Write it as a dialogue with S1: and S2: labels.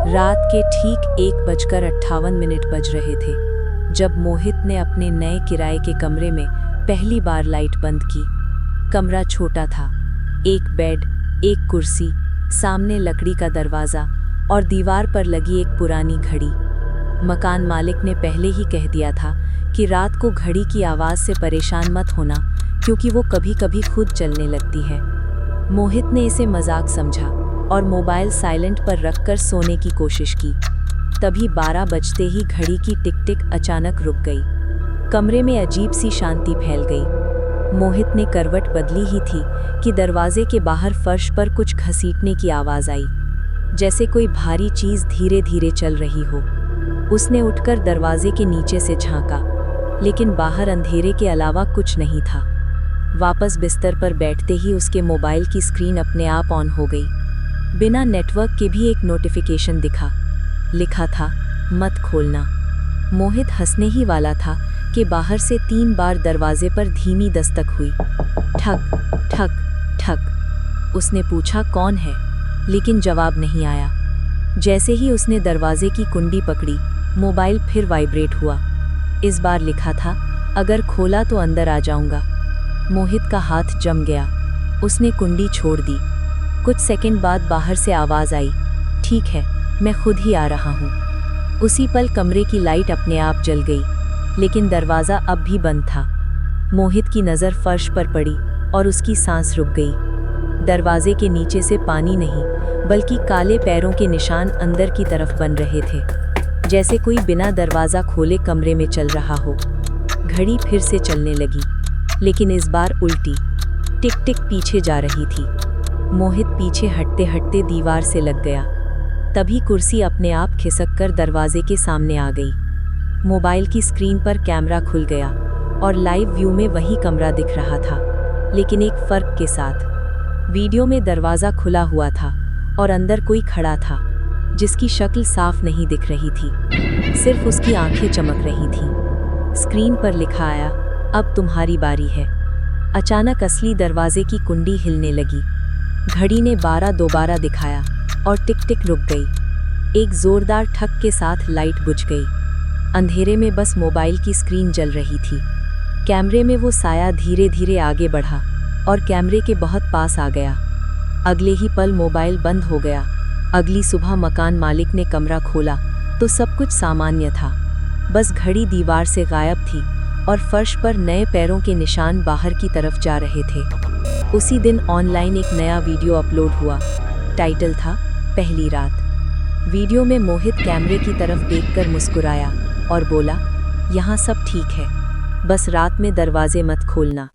S1: रात के ठीक 1:58 बज रहे थे जब मोहित ने अपने नए किराए के कमरे में पहली बार लाइट बंद की। कमरा छोटा था, एक बेड, एक कुर्सी, सामने लकड़ी का दरवाज़ा और दीवार पर लगी एक पुरानी घड़ी। मकान मालिक ने पहले ही कह दिया था कि रात को घड़ी की आवाज़ से परेशान मत होना, क्योंकि वो कभी कभी खुद चलने लगती है। मोहित ने इसे मजाक समझा और मोबाइल साइलेंट पर रखकर सोने की कोशिश की। तभी 12 बजते ही घड़ी की टिक टिक अचानक रुक गई। कमरे में अजीब सी शांति फैल गई। मोहित ने करवट बदली ही थी कि दरवाजे के बाहर फर्श पर कुछ घसीटने की आवाज़ आई, जैसे कोई भारी चीज़ धीरे धीरे चल रही हो। उसने उठकर दरवाजे के नीचे से झांका, लेकिन बाहर अंधेरे के अलावा कुछ नहीं था। वापस बिस्तर पर बैठते ही उसके मोबाइल की स्क्रीन अपने आप ऑन हो गई। बिना नेटवर्क के भी एक नोटिफिकेशन दिखा। लिखा था, मत खोलना। मोहित हंसने ही वाला था कि बाहर से 3 बार दरवाजे पर धीमी दस्तक हुई। ठक ठक ठक। उसने पूछा कौन है, लेकिन जवाब नहीं आया। जैसे ही उसने दरवाजे की कुंडी पकड़ी, मोबाइल फिर वाइब्रेट हुआ। इस बार लिखा था, अगर खोला तो अंदर आ जाऊंगा। मोहित का हाथ जम गया। उसने कुंडी छोड़ दी। कुछ सेकंड बाद बाहर से आवाज़ आई, ठीक है, मैं खुद ही आ रहा हूँ। उसी पल कमरे की लाइट अपने आप जल गई, लेकिन दरवाज़ा अब भी बंद था। मोहित की नज़र फर्श पर पड़ी और उसकी सांस रुक गई। दरवाजे के नीचे से पानी नहीं, बल्कि काले पैरों के निशान अंदर की तरफ बन रहे थे, जैसे कोई बिना दरवाज़ा खोले कमरे में चल रहा हो। घड़ी फिर से चलने लगी, लेकिन इस बार उल्टी। टिक टिक पीछे जा रही थी। मोहित पीछे हटते हटते दीवार से लग गया। तभी कुर्सी अपने आप खिसक कर दरवाजे के सामने आ गई। मोबाइल की स्क्रीन पर कैमरा खुल गया और लाइव व्यू में वही कमरा दिख रहा था, लेकिन एक फ़र्क के साथ। वीडियो में दरवाज़ा खुला हुआ था और अंदर कोई खड़ा था, जिसकी शक्ल साफ नहीं दिख रही थी, सिर्फ उसकी आंखें चमक रही थीं। स्क्रीन पर लिखा आया, अब तुम्हारी बारी है। अचानक असली दरवाजे की कुंडी हिलने लगी। घड़ी ने 12 दोबारा दिखाया और टिक टिक रुक गई। एक जोरदार ठक के साथ लाइट बुझ गई। अंधेरे में बस मोबाइल की स्क्रीन जल रही थी। कैमरे में वो साया धीरे धीरे आगे बढ़ा और कैमरे के बहुत पास आ गया। अगले ही पल मोबाइल बंद हो गया। अगली सुबह मकान मालिक ने कमरा खोला तो सब कुछ सामान्य था, बस घड़ी दीवार से गायब थी और फर्श पर नए पैरों के निशान बाहर की तरफ जा रहे थे। उसी दिन ऑनलाइन एक नया वीडियो अपलोड हुआ। टाइटल था, पहली रात। वीडियो में मोहित कैमरे की तरफ देखकर मुस्कुराया और बोला, यहाँ सब ठीक है, बस रात में दरवाजे मत खोलना।